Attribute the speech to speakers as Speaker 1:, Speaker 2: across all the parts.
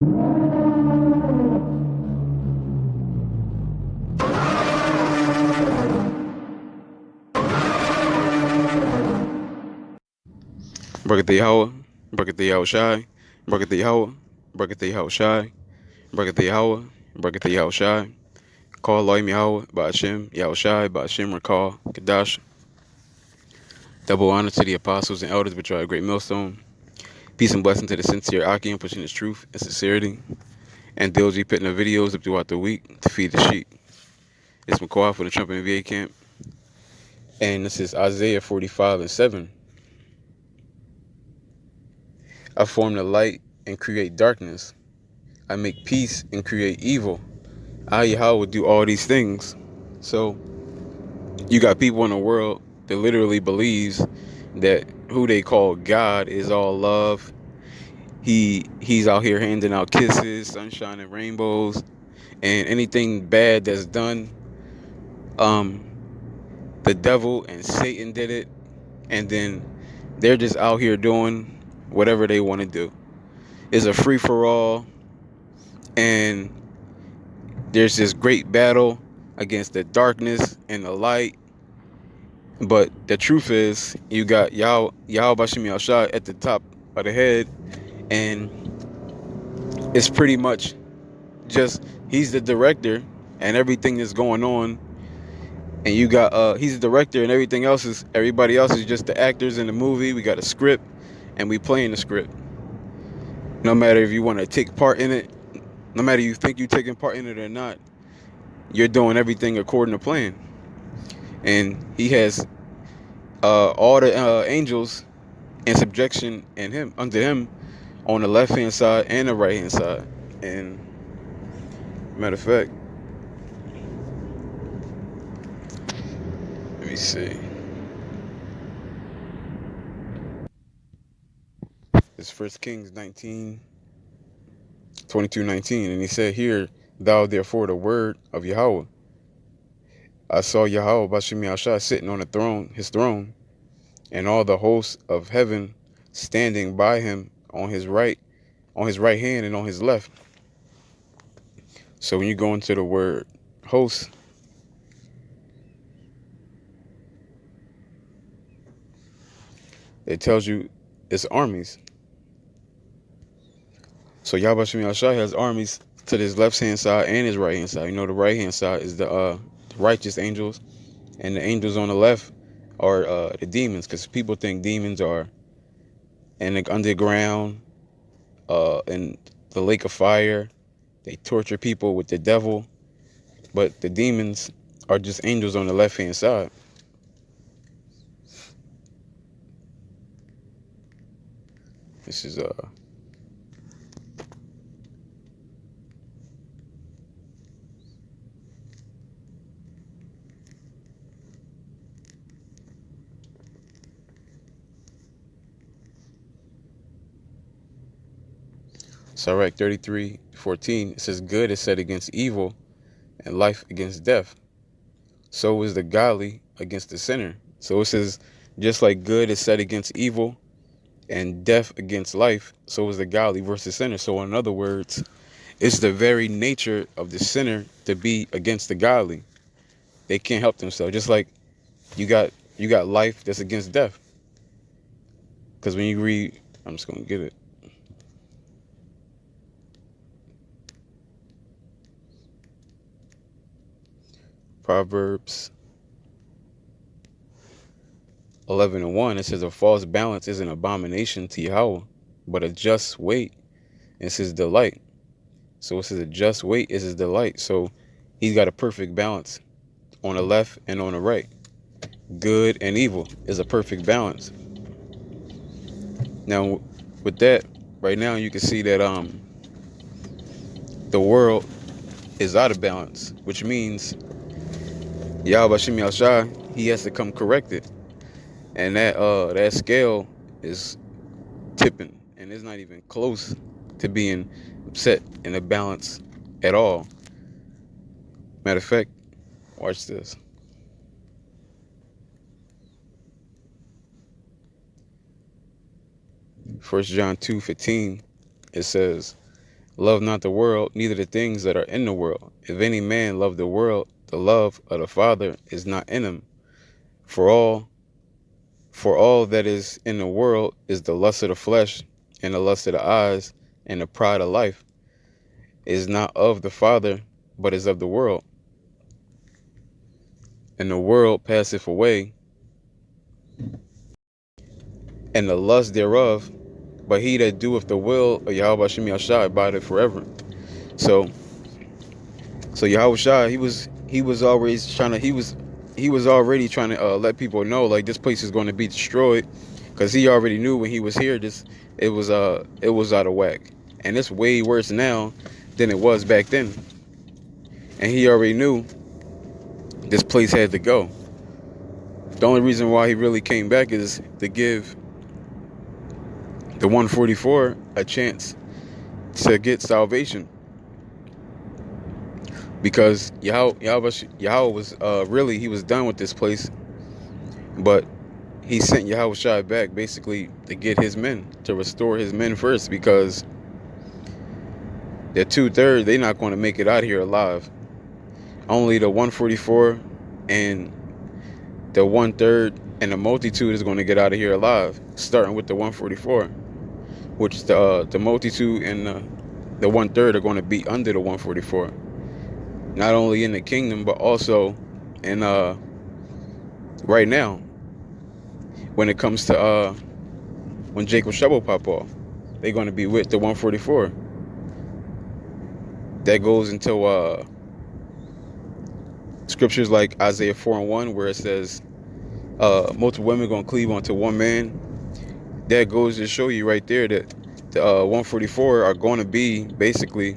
Speaker 1: Brakati Yahweh, Brakati Yahweh Shai, Brakati Yahweh, Brakati Yahweh Shai, Brakati Yahweh, Brakati Yahweh Shai, Call Loim Yahweh, Ba'ashem, Yahweh Shai, Ba'ashem Rakal, Kadash. Double honor to the apostles and elders which are a great millstone. Peace and blessing to the sincere Aki and pushing his truth and sincerity. And diligently putting the videos up throughout the week to feed the sheep. It's McCoy for the Trump and VA camp. And this is Isaiah 45:7. I form the light and create darkness. I make peace and create evil. I, Yahweh, do all these things. So you got people in the world that literally believes that who they call God is all love. He's out here handing out kisses, sunshine, and rainbows, and anything bad that's done, um, the devil and Satan did it, and then they're just out here doing whatever they want to do. It's a free for all, and there's this great battle against the darkness and the light. But the truth is, you got Yahweh Bashim Yahshua at the top of the head, and it's pretty much just he's the director and everything that's going on, and you got he's the director and everybody else is just the actors in the movie. We got a script, and we playing the script. No matter if you want to take part in it, no matter you think you're taking part in it or not, you're doing everything according to plan. And he has all the angels in subjection and him under him on the left hand side and the right hand side. And matter of fact, let me see. It's First Kings 19:22-19, and he said, "Hear thou therefore the word of Yahweh. I saw Yahweh Bashim Yahshua sitting on the throne, his throne, and all the hosts of heaven standing by him on his right hand and on his left." So when you go into the word host, it tells you it's armies. So Yahweh Shem Yahshua has armies to his left hand side and his right hand side. You know, the right hand side is the righteous angels, and the angels on the left are the demons, because people think demons are in the underground, in the lake of fire. They torture people with the devil, but the demons are just angels on the left hand side. This is Sirach 33:14. It says, "Good is set against evil, and life against death. So is the godly against the sinner." So it says, just like good is set against evil and death against life, so is the godly versus sinner. So in other words, it's the very nature of the sinner to be against the godly. They can't help themselves. Just like you got life that's against death. Because when you read, I'm just gonna get it. Proverbs 11:1, it says, "A false balance is an abomination to Yahweh, but a just weight is his delight." So it says a just weight is his delight. So he's got a perfect balance on the left and on the right. Good and evil is a perfect balance. Now, with that, right now you can see that the world is out of balance, which means Yahweh Shem Yahshua, he has to come correct it. And that scale is tipping, and it's not even close to being set in a balance at all. Matter of fact, watch this. First John 2:15, it says, Love not the world, neither the things that are in the world. If any man love the world, the love of the Father is not in him. For all that is in the world is the lust of the flesh, and the lust of the eyes, and the pride of life, is not of the Father, but is of the world. And the world passeth away, and the lust thereof, but he that doeth the will of Yahweh Shem Yahshai abideth forever. So Yahweh Shai, he was already trying to let people know, like, this place is going to be destroyed, because he already knew when he was here it was out of whack, and it's way worse now than it was back then, and he already knew this place had to go. The only reason why he really came back is to give the 144 a chance to get salvation, because Yahweh was he was done with this place, but he sent Yahweh Shai back basically to get his men, to restore his men first, because the 2/3, they're not going to make it out here alive. Only the 144 and the 1/3 and the multitude is going to get out of here alive, starting with the 144, which the multitude and the 1/3 are going to be under the 144, not only in the kingdom but also in right now, when it comes to when Jacob Trouble pop off, they're going to be with the 144. That goes into scriptures like Isaiah 4:1, where it says multiple women are going to cleave onto one man. That goes to show you right there that the 144 are going to be basically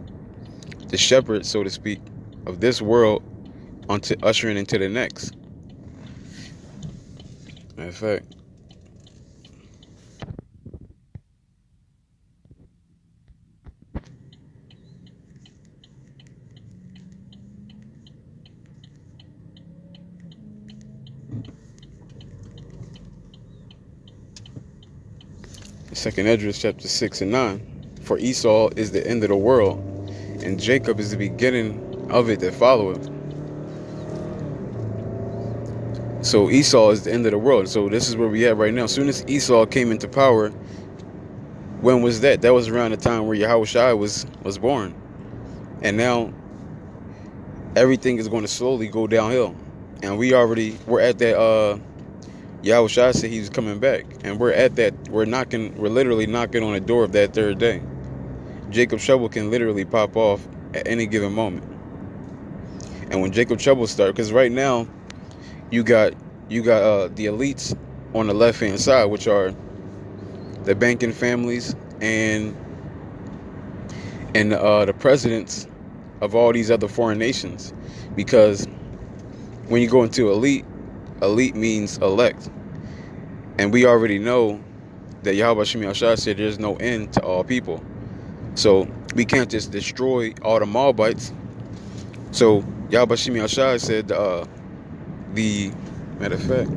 Speaker 1: the shepherd, so to speak, of this world, onto ushering into the next. Matter of fact, Second Esdras chapter 6 and 9. For Esau is the end of the world, and Jacob is the beginning of it that followeth. So Esau is the end of the world. So this is where we at right now. As soon as Esau came into power, when was that? That was around the time where Yahweh Shai was born. And now everything is going to slowly go downhill. And we're at that Yahweh Shai said he was coming back. And we're at that, we're literally knocking on the door of that third day. Jacob's trouble can literally pop off at any given moment. And when Jacob's trouble starts, because right now you got the elites on the left hand side, which are the banking families and the presidents of all these other foreign nations. Because when you go into elite means elect, and we already know that Yahweh Shem Yahshai said there's no end to all people. So we can't just destroy all the Moabites. So Yahweh Shem Yahshai said the matter of fact,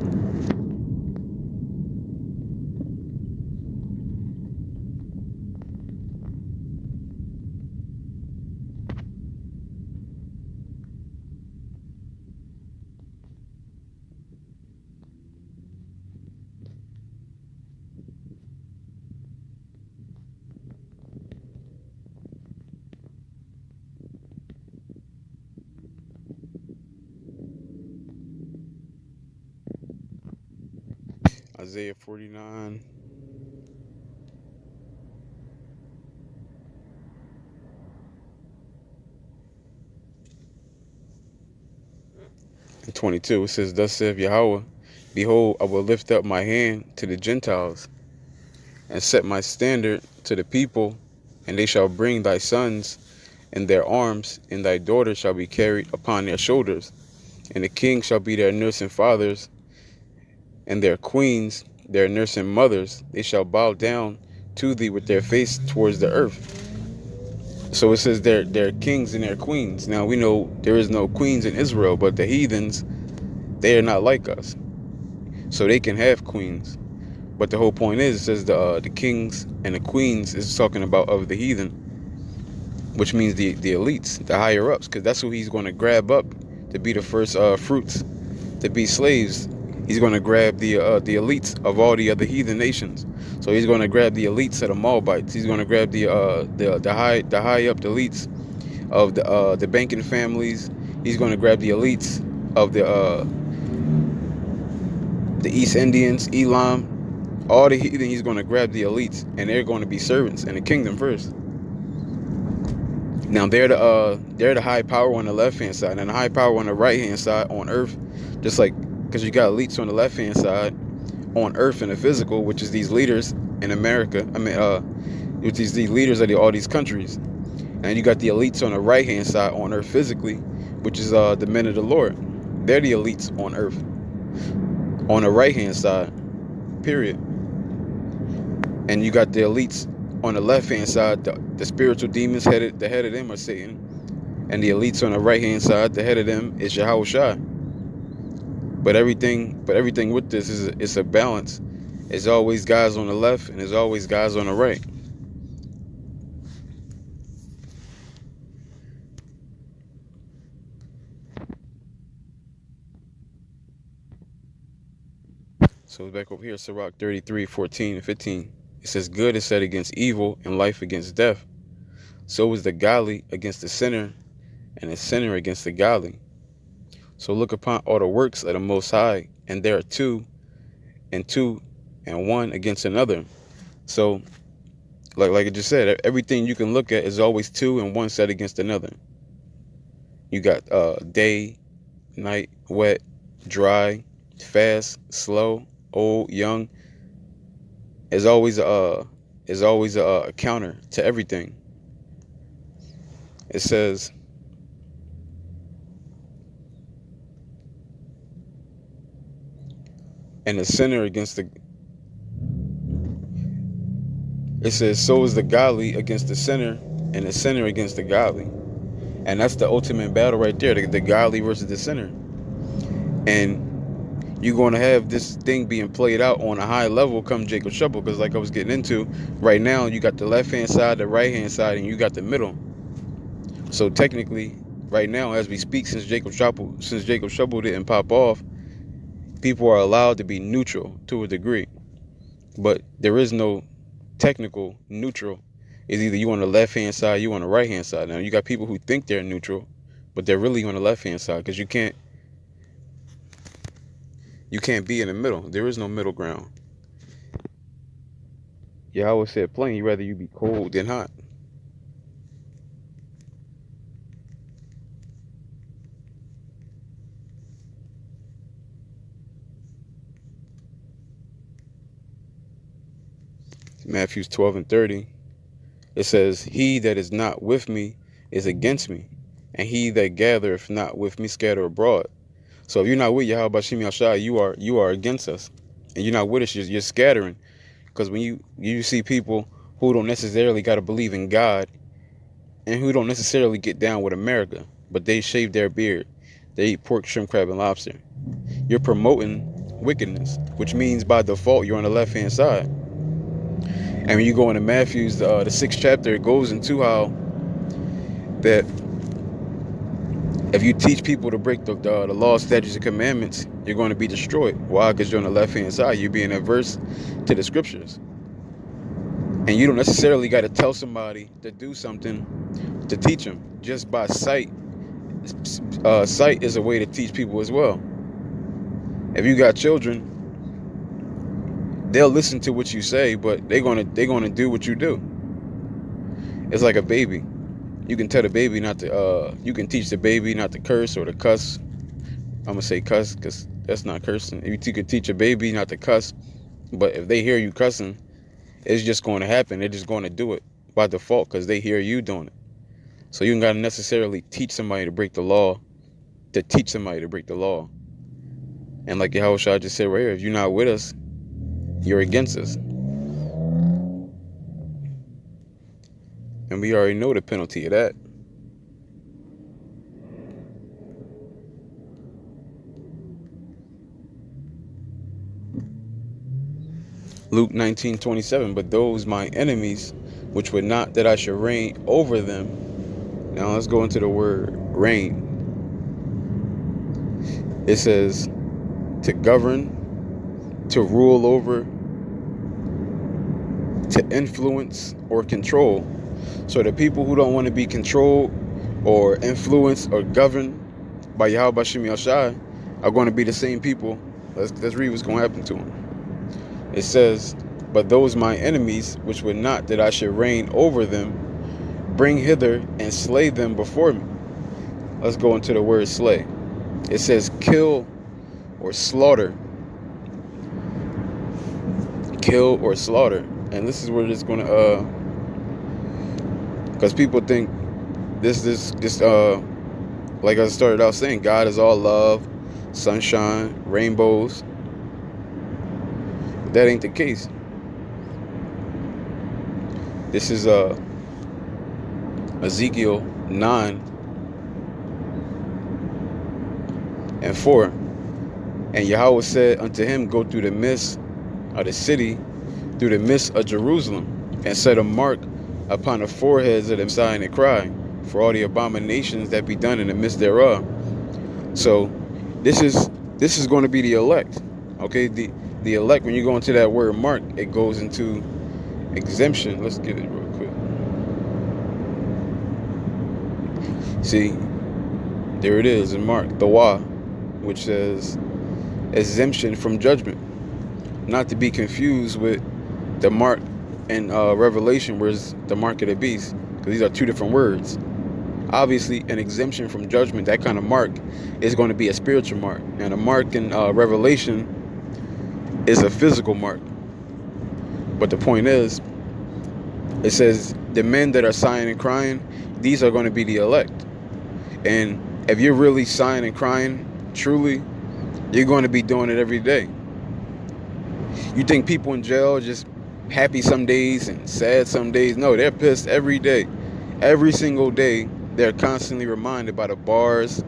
Speaker 1: Isaiah 49 and 22, it says, thus saith Yahweh, behold, I will lift up my hand to the Gentiles, and set my standard to the people, and they shall bring thy sons in their arms, and thy daughters shall be carried upon their shoulders, and the king shall be their nursing fathers, and their queens their nursing mothers. They shall bow down to thee with their face towards the earth. So it says they're kings and their queens. Now we know there is no queens in Israel, but the heathens, they are not like us, so they can have queens. But the whole point is, it says the kings and the queens is talking about of the heathen. which means the elites, the higher ups, because that's who he's going to grab up to be the first fruits, to be slaves. He's going to grab the elites of all the other heathen nations. So he's going to grab the elites of the Moabites. He's going to grab the high up elites of the banking families. He's going to grab the elites of the East Indians, Elam, all the heathen. He's going to grab the elites, and they're going to be servants in the kingdom first. Now they're the high power on the left hand side, and the high power on the right hand side on earth, just like because you got elites on the left hand side on earth in the physical, which is these leaders in America. Which is the leaders of all these countries, and you got the elites on the right hand side on earth physically, which is the men of the Lord. They're the elites on earth on the right hand side, period. And you got the elites on the left hand side, the spiritual demons the head of them are Satan, and the elites on the right hand side, the head of them is Yahushua. But everything with this is it's a balance. There's always guys on the left, and there's always guys on the right. So back over here, Sirach 33:14-15. It says, good is set against evil, and life against death. So is the godly against the sinner, and the sinner against the godly. So look upon all the works of the Most High, and there are two, and one against another. So, like I just said, everything you can look at is always two and one set against another. You got day, night, wet, dry, fast, slow, old, young. Is always a counter to everything. It says, and the sinner against the. It says, so is the godly against the sinner, and the sinner against the godly. And that's the ultimate battle right there, the godly versus the sinner. And you're going to have this thing being played out on a high level come Jacob Trouble, because like I was getting into, right now you got the left-hand side, the right-hand side, and you got the middle. So technically, right now, as we speak, since Jacob Trouble didn't pop off, people are allowed to be neutral to a degree. But there is no technical neutral. It's either you on the left-hand side, you on the right-hand side. Now, you got people who think they're neutral, but they're really on the left-hand side, because you can't be in the middle. There is no middle ground. Yahweh said plain, he'd rather you be cold than hot. Matthew 12:30. It says, he that is not with me is against me, and he that gathereth not with me scatter abroad. So if you're not with Yahweh Bashim Yashai, you are against us, and you're not with us. You're scattering, because when you see people who don't necessarily got to believe in God, and who don't necessarily get down with America, but they shave their beard, they eat pork, shrimp, crab, and lobster, you're promoting wickedness, which means by default you're on the left-hand side. And when you go into Matthew's, the 6th chapter, it goes into how that if you teach people to break the law, statutes, and commandments, you're going to be destroyed. Why? Because you're on the left-hand side. You're being adverse to the scriptures. And you don't necessarily got to tell somebody to do something to teach them. Just by sight. Sight is a way to teach people as well. If you got children, they'll listen to what you say, but they're gonna do what you do. It's like a baby. You can tell the baby not to. You can teach the baby not to curse or to cuss. I'm gonna say cuss because that's not cursing. You can teach a baby not to cuss, but if they hear you cussing, it's just going to happen. They're just going to do it by default because they hear you doing it. So you don't gotta necessarily teach somebody to break the law to teach somebody to break the law. And like Yahushua just said right here, if you're not with us, you're against us. And we already know the penalty of that. Luke 19:27, but those my enemies, which would not that I should reign over them, Now let's go into the word reign. It says to govern, to rule over, to influence or control. So the people who don't want to be controlled or influenced or governed by Yahweh Bashim Yashai are going to be the same people. Let's read what's going to happen to them. It says, but those my enemies, which would not that I should reign over them, bring hither and slay them before me. Let's go into the word slay. It says kill or slaughter. Kill or slaughter. And this is where it's going to, because people think this, like I started out saying, God is all love, sunshine, rainbows. That ain't the case. This is Ezekiel 9:4. And Yahweh said unto him, go through the midst of the city, through the midst of Jerusalem, and set a mark upon the foreheads of them, sighing and crying for all the abominations that be done in the midst thereof. So this is going to be the elect. Okay, the elect, when you go into that word mark, it goes into exemption. Let's get it real quick. See, there it is in Mark, the Wah, which says exemption from judgment. Not to be confused with the mark in Revelation, where it's the mark of the beast, because these are two different words. Obviously, an exemption from judgment, that kind of mark, is going to be a spiritual mark. And a mark in Revelation is a physical mark. But the point is, it says the men that are sighing and crying, these are going to be the elect. And if you're really sighing and crying, truly, you're going to be doing it every day. You think people in jail are just happy some days and sad some days? No, they're pissed every day. Every single day, they're constantly reminded by the bars,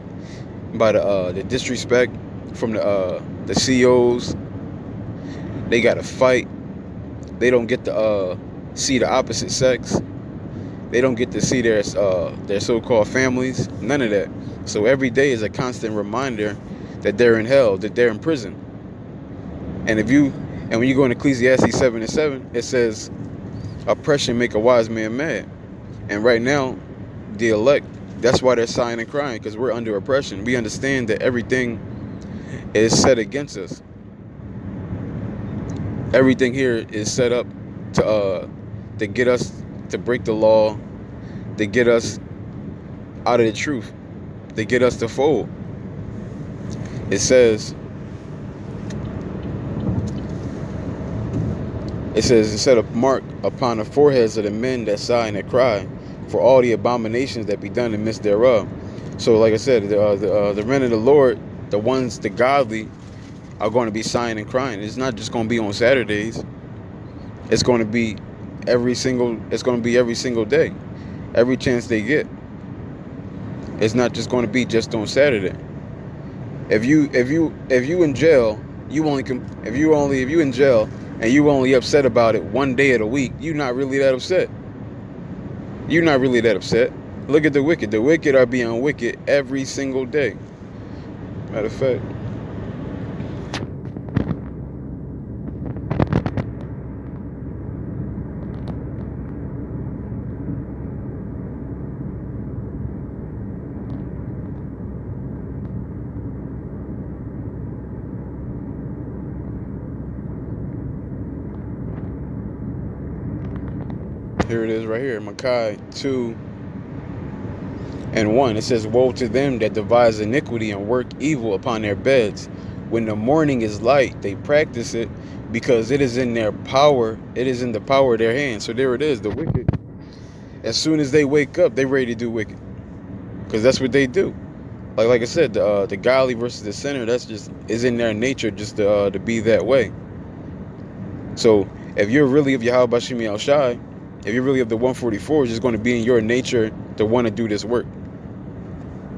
Speaker 1: by the disrespect from the COs. They got to fight. They don't get to see the opposite sex. They don't get to see their so-called families. None of that. So every day is a constant reminder that they're in hell, that they're in prison. And when you go in Ecclesiastes 7:7, it says, oppression make a wise man mad. And right now, the elect, that's why they're sighing and crying, because we're under oppression. We understand that everything is set against us. Everything here is set up to get us to break the law, to get us out of the truth, to get us to fold. It says, set a mark upon the foreheads of the men that sigh and that cry for all the abominations that be done in the midst thereof. So like I said, the men of the Lord, the ones, the godly, are going to be sighing and crying. It's not just going to be on Saturdays. It's going to be every single day, every chance they get. It's not just going to be just on Saturday. If you in jail, if you in jail and you only upset about it one day of the week, you're not really that upset. You're not really that upset. Look at the wicked. The wicked are being wicked every single day. Matter of fact, here it is right here, Micah 2:1. It says, woe to them that devise iniquity and work evil upon their beds. When the morning is light, they practice it, because it is in their power. It is in the power of their hands. So there it is, the wicked. As soon as they wake up, they ready to do wicked, because that's what they do. Like I said, the godly versus the sinner, that's just is in their nature, just to be that way. So if you're really of Yahweh Bashim Yahshai, if you're really of the 144, it's just going to be in your nature to want to do this work.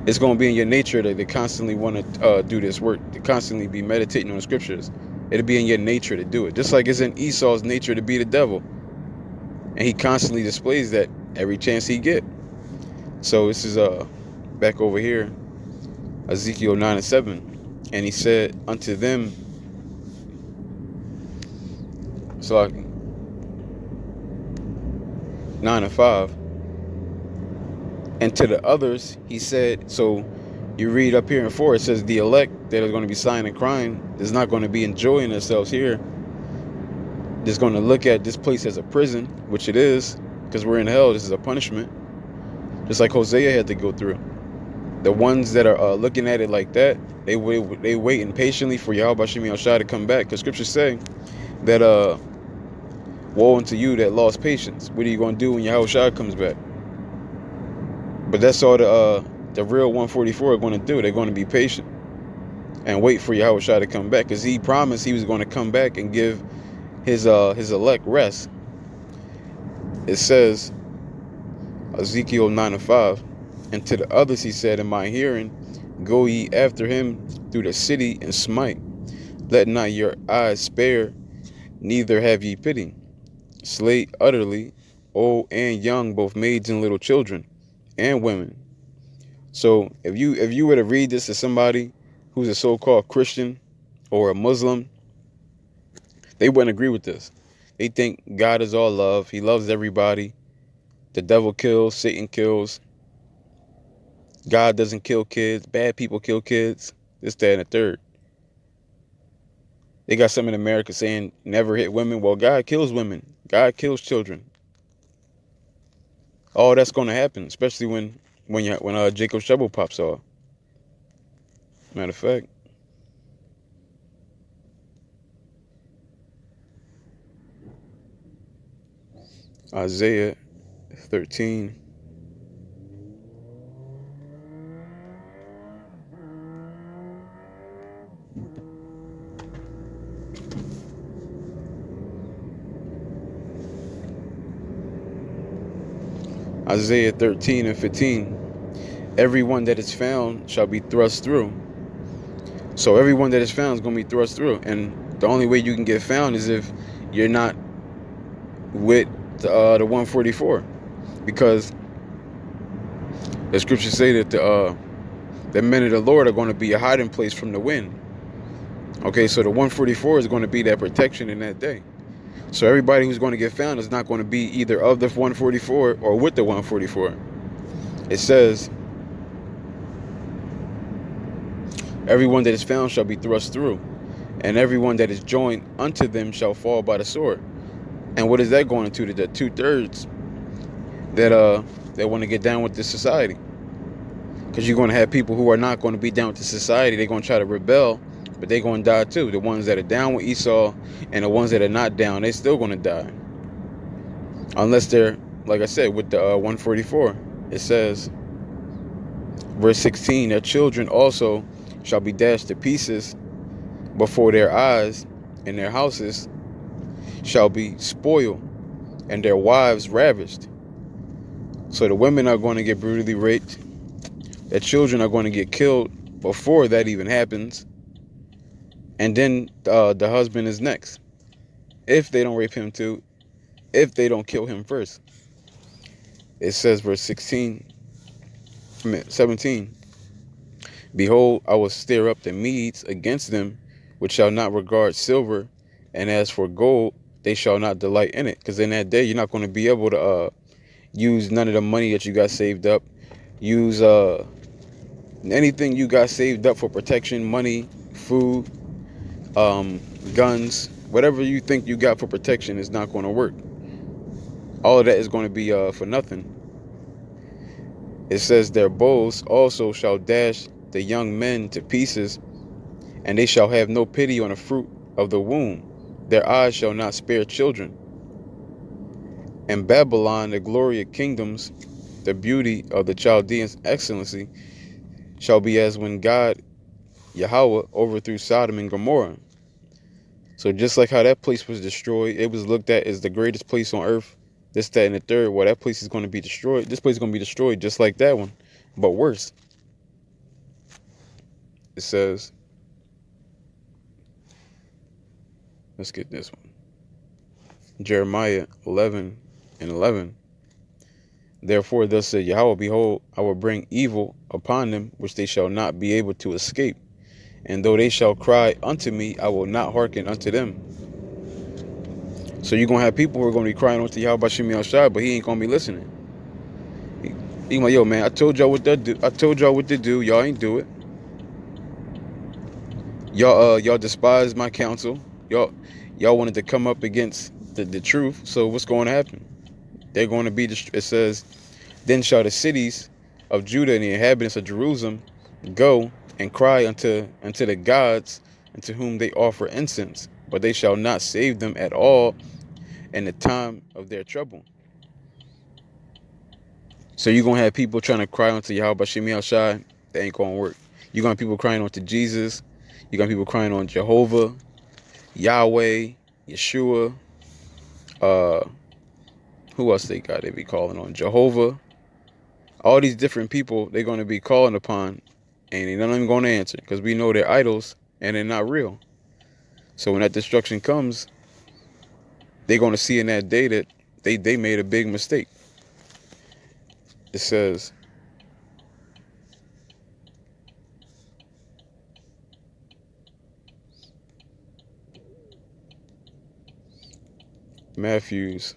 Speaker 1: It's going to be in your nature to constantly want to do this work, to constantly be meditating on the scriptures. It'll be in your nature to do it. Just like it's in Esau's nature to be the devil. And he constantly displays that every chance he get. So this is back over here, Ezekiel 9:7, and he said unto them, so like 9:5, and to the others he said. So you read up here in 4, it says the elect that are going to be sighing and crying is not going to be enjoying themselves here. Just going to look at this place as a prison, which it is, because we're in hell. This is a punishment, just like Hosea had to go through. The ones that are looking at it like that, they waiting patiently for Yahweh Shem Yahushua to come back, because scriptures say that woe unto you that lost patience. What are you going to do when Yahushua comes back? But that's all the real 144 are going to do. They're going to be patient and wait for Yahushua to come back, because he promised he was going to come back and give his elect rest. It says, Ezekiel 9:5, and to the others he said in my hearing, go ye after him through the city and smite. Let not your eyes spare, neither have ye pity. Slay utterly, old and young, both maids and little children, and women. So if you were to read this to somebody who's a so-called Christian or a Muslim, they wouldn't agree with this. They think God is all love. He loves everybody. The devil kills, Satan kills. God doesn't kill kids. Bad people kill kids. This, that, and the third. They got some in America saying never hit women. Well, God kills women. God kills children. All that's going to happen, especially when Jacob Shovel pops off. Matter of fact, Isaiah 13. Isaiah 13:15. Everyone that is found shall be thrust through. So everyone that is found is going to be thrust through. And the only way you can get found is if you're not with the 144. Because the scriptures say that the men of the Lord are going to be a hiding place from the wind. Okay, so the 144 is going to be that protection in that day. So everybody who's going to get found is not going to be either of the 144 or with the 144. It says, everyone that is found shall be thrust through, and everyone that is joined unto them shall fall by the sword. And what is that going to? The 2/3 that want to get down with this society. Because you're going to have people who are not going to be down with the society. They're going to try to rebel, but they're going to die too. The ones that are down with Esau and the ones that are not down, they're still going to die. Unless they're, like I said, with the 144. It says, verse 16, their children also shall be dashed to pieces before their eyes, and their houses shall be spoiled, and their wives ravished. So the women are going to get brutally raped. Their children are going to get killed before that even happens. And then the husband is next. If they don't rape him too, if they don't kill him first. It says, verse 17, behold, I will stir up the Medes against them, which shall not regard silver, and as for gold, they shall not delight in it. Because in that day, you're not going to be able to use none of the money that you got saved up. Use anything you got saved up for protection, money, food, guns, whatever you think you got for protection is not going to work. All of that is going to be for nothing. It says their bows also shall dash the young men to pieces, and they shall have no pity on the fruit of the womb. Their eyes shall not spare children. And Babylon, the glory of kingdoms, the beauty of the Chaldeans' excellency, shall be as when God, Yahweh, overthrew Sodom and Gomorrah. So just like how that place was destroyed, it was looked at as the greatest place on earth, this, that, and the third. Well, that place is going to be destroyed. This place is going to be destroyed just like that one, but worse. It says, let's get this one. Jeremiah 11:11. Therefore, thus said Yahweh, behold, I will bring evil upon them, which they shall not be able to escape. And though they shall cry unto me, I will not hearken unto them. So you're going to have people who are going to be crying unto Yahweh Bashim Yahshai, but he ain't going to be listening. He like, yo, man, I told y'all what to do. I told y'all what to do. Y'all ain't do it. Y'all despised my counsel. Y'all wanted to come up against the truth. So what's going to happen? They're going to be, it says, then shall the cities of Judah and the inhabitants of Jerusalem go and cry unto the gods unto whom they offer incense, but they shall not save them at all in the time of their trouble. So you're going to have people trying to cry unto Yahweh Bashim Yahshai. That ain't going to work. You're going to have people crying unto Jesus. You're going to have people crying on Jehovah, Yahweh, Yeshua. Who else they got? They be calling on Jehovah. All these different people they're going to be calling upon, and they're not even going to answer because we know they're idols and they're not real. So when that destruction comes, they're going to see in that day that they made a big mistake. It says, Matthews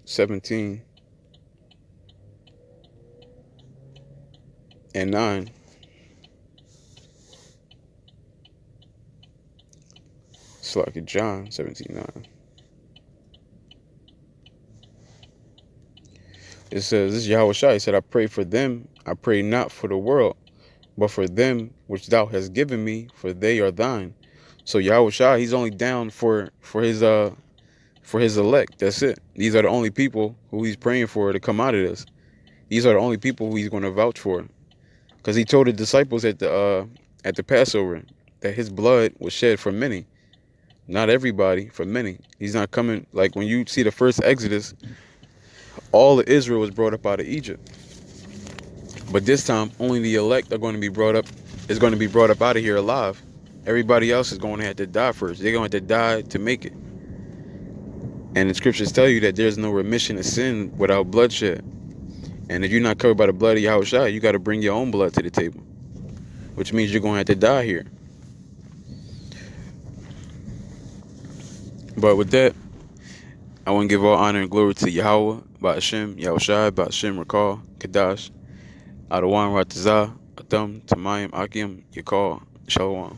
Speaker 1: 17 and 9. It's like John 17:9. It says, this is Yahweh Shai. He said, I pray for them. I pray not for the world, but for them which thou hast given me, for they are thine. So Yahweh Shai, he's only down for his elect. That's it. These are the only people who he's praying for to come out of this. These are the only people who he's going to vouch for. Because he told the disciples at the Passover that his blood was shed for many. Not everybody, for many. He's not coming, like when you see the first Exodus, all of Israel was brought up out of Egypt. But this time, only the elect are going to be brought up out of here alive. Everybody else is going to have to die first. They're going to have to die to make it. And the scriptures tell you that there's no remission of sin without bloodshed. And if you're not covered by the blood of Yahweh Shai, you got to bring your own blood to the table, which means you're going to have to die here. But with that, I want to give all honor and glory to Yahweh, Ba'ashem, Yahweh Shai, Ba'ashem, Rakal, Kadash, Adawan, Ratazah, Adam, Tamayim, Akim, Yakal, Shalom.